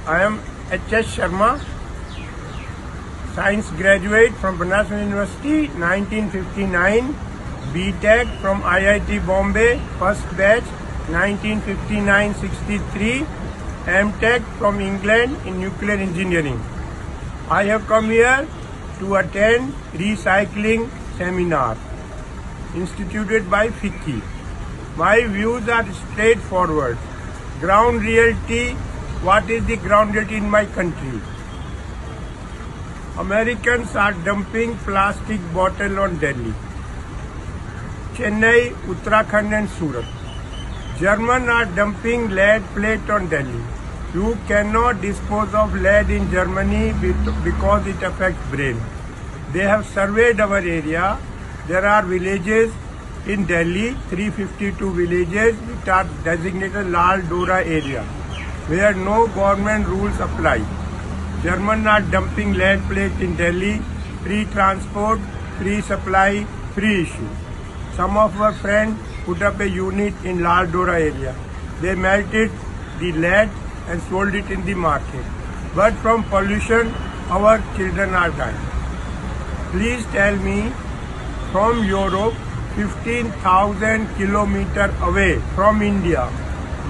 I am H.S. Sharma, science graduate from Banaras University, 1959, B.Tech from IIT Bombay, first batch, 1959-63, M.Tech from England in nuclear engineering. I have come here to attend recycling seminar instituted by FICCI. My views are straightforward. Ground reality, what is the ground reality in my country? Americans are dumping plastic bottle on Delhi, Chennai, Uttarakhand and Surat. Germans are dumping lead plate on Delhi. You cannot dispose of lead in Germany because it affects brain. They have surveyed our area. There are villages in Delhi, 352 villages which are designated Lal Dora area, where no government rules apply. Germans are dumping lead plate in Delhi, free transport, free supply, free issue. Some of our friends put up a unit in Lal Dora area. They melted the lead and sold it in the market. But from pollution, our children are dying. Please tell me, from Europe, 15,000 kilometers away from India,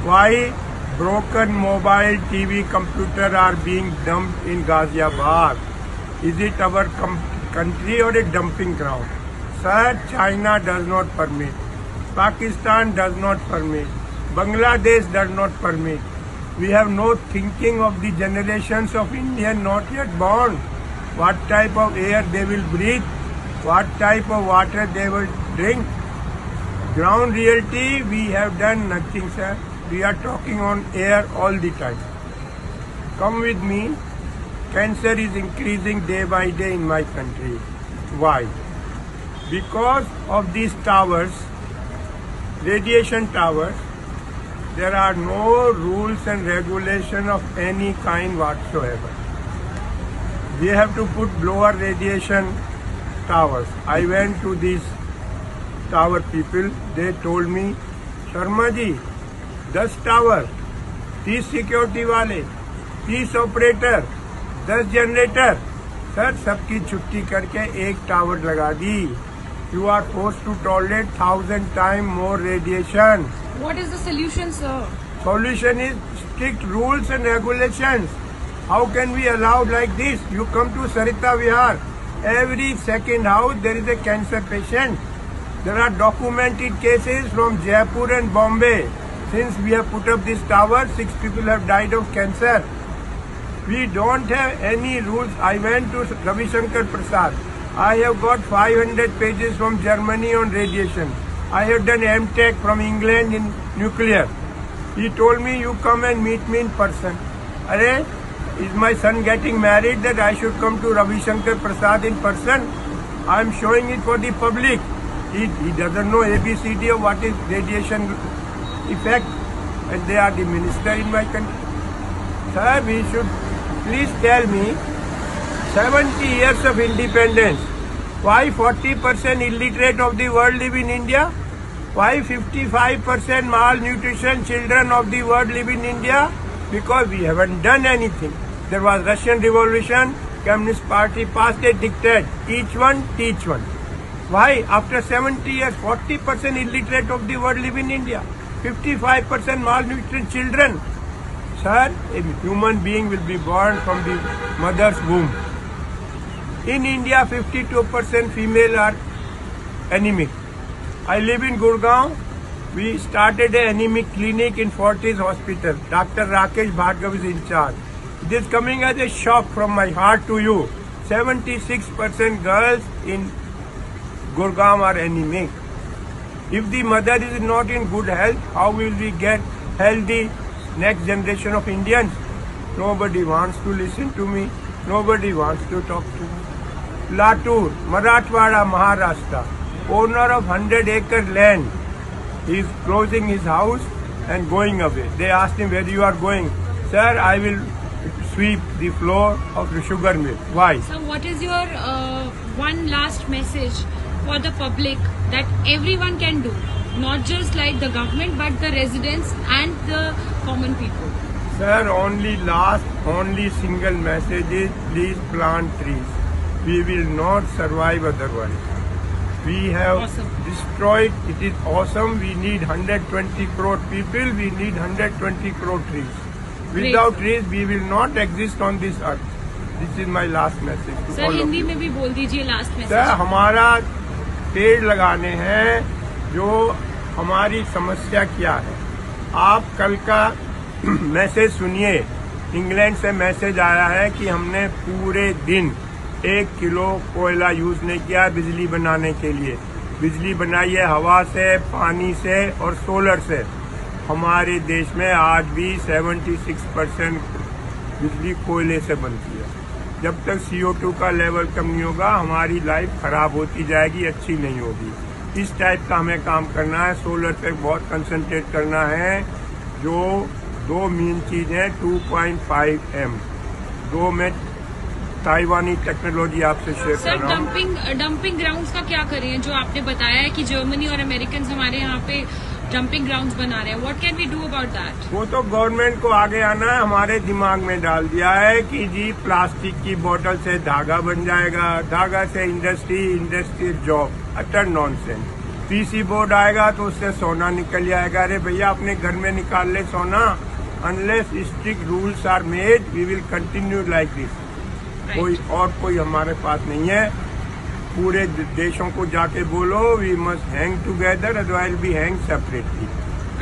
why broken mobile TV computer are being dumped in Ghaziabad? Is it our country or a dumping ground? Sir, China does not permit. Pakistan does not permit. Bangladesh does not permit. We have no thinking of the generations of Indians not yet born. What type of air they will breathe, what type of water they will drink. Ground reality, we have done nothing, sir. We are talking on air all the time. Come with me. Cancer is increasing day by day in my country. Why? Because of these towers, radiation towers, there are no rules and regulation of any kind whatsoever. We have to put lower radiation towers. I went to these tower people. They told me, Sharma ji, 10 tower, 30 security वाले, 30 operator, 10 generator. Sir सबकी छुट्टी करके एक tower लगा दी. You are forced to tolerate 1,000 times more radiation. What is the solution, sir? Solution is strict rules and regulations. How can we allow like this? You come to Sarita Vihar, every second house there is a cancer patient. There are documented cases from Jaipur and Bombay. Since we have put up this tower, 6 people have died of cancer. We don't have any rules. I went to Ravi Shankar Prasad. I have got 500 pages from Germany on radiation. I have done M.Tech from England in nuclear. He told me, you come and meet me in person. Arey, is my son getting married that I should come to Ravi Shankar Prasad in person? I am showing it for the public. He doesn't know ABCD of what is radiation effect, and they are the minister in my country. Sir, we should please tell me, 70 years of independence, why 40% illiterate of the world live in India? Why 55% malnutrition children of the world live in India? Because we haven't done anything. There was Russian Revolution, Communist Party passed a diktat, each one teach one. Why? After 70 years, 40% illiterate of the world live in India. 55% malnutrition children. Sir, a human being will be born from the mother's womb. In India, 52% female are anemic. I live in Gurgaon. We started an anemic clinic in Fortis Hospital. Dr. Rakesh Bhargav is in charge. It is coming as a shock from my heart to you. 76% girls in Gurgaon are anemic. If the mother is not in good health, how will we get healthy next generation of Indians? Nobody wants to listen to me. Nobody wants to talk to me. Latur, Marathwada, Maharashtra, owner of 100-acre land, he is closing his house and going away. They asked him, where you are going? Sir, I will sweep the floor of the sugar mill. Why? So what is your one last message for the public that everyone can do? Not just like the government, but the residents and the common people. Sir, only single message is please plant trees. We will not survive otherwise. We have Awesome. destroyed, it is awesome. We need 120 crore people, we need 120 crore trees. Without trees, we will not exist on this earth. This is my last message to sir all of Hindi you. में भी बोल दीजिए last sir, message. हमारा पेड़ लगाने हैं, जो हमारी समस्या क्या है। आप कल का मैसेज सुनिए। इंग्लैंड से मैसेज आया है कि हमने पूरे दिन 1 किलो कोयला यूज नहीं किया बिजली बनाने के लिए। बिजली बनाई है हवा से, पानी से और सोलर से। हमारे देश में आज भी 76% बिजली कोयले से बनती है। जब तक CO2 का लेवल कम नहीं होगा, हमारी लाइफ खराब होती जाएगी, अच्छी नहीं होगी। इस टाइप का हमें काम करना है। सोलर पे बहुत कंसंट्रेट करना है। जो 2 मेन चीज है, 2.5 M, 2 में ताइवानी टेक्नोलॉजी आपसे शेयर सर कर रहा हूँ। डंपिंग ग्राउंड्स का क्या करें? जो आपने बताया है कि जर्मनी और अमेरिकन हमारे यहाँ पे डंपिंग ग्राउंड्स बना रहे हैं, what can we do about that? वो तो गवर्नमेंट को आगे आना है। हमारे दिमाग में डाल दिया है कि जी प्लास्टिक की बोतल से धागा बन जाएगा, धागा से industry job. Utter nonsense. PC board आएगा तो उससे सोना निकल जाएगा। अरे भैया, अपने घर में निकाल ले सोना। Unless strict rules are made, we will continue like this. कोई हमारे पास नहीं है। पूरे देशों को जाके बोलो we must hang together, otherwise be hang separately.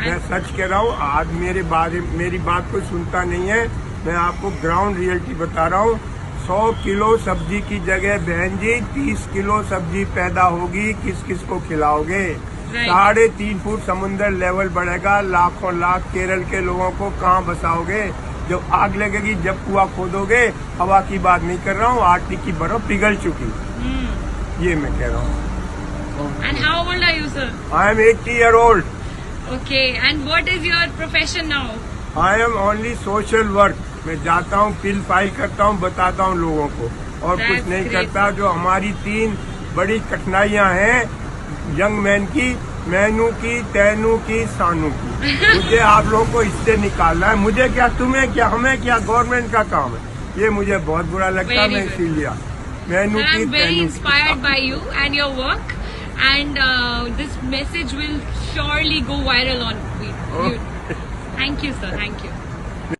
मैं सच कह रहा हूँ। आज मेरी बात कोई सुनता नहीं है। मैं आपको ग्राउंड रियलिटी बता रहा हूँ। 100 किलो सब्जी की जगह बहन जी 30 किलो सब्जी पैदा होगी। किस किस को खिलाओगे? 3.5 फुट समुद्र लेवल बढ़ेगा। लाखों लाख केरल के लोगों को कहाँ बसाओगे? जब आग लगेगी, जब कुआं खोदोगे। हवा की बात नहीं कर रहा हूँ, आर्टिक की बर्फ पिघल चुकी। ये मैं कह रहा हूँ। And how old are you sir? I am 80 year old. Okay, and what is your profession now? I am only social work. मैं जाता हूँ, बिल फाइल करता हूँ, बताता हूँ लोगों को, और That's कुछ नहीं great. करता। जो हमारी 3 बड़ी कठिनाइयाँ हैं यंग मैन की, मैनू की, तैनू की, सानू की, मुझे आप लोगों को इससे निकालना है। मुझे क्या, तुम्हें क्या, हमें क्या, गवर्नमेंट का काम है। ये मुझे बहुत बुरा लगता है। Very मैं good. इसीलिए मैनू Sir, की, I'm very तैनू inspired की। by you and your work, and this message will surely go viral on YouTube. Thank you, sir. Thank you.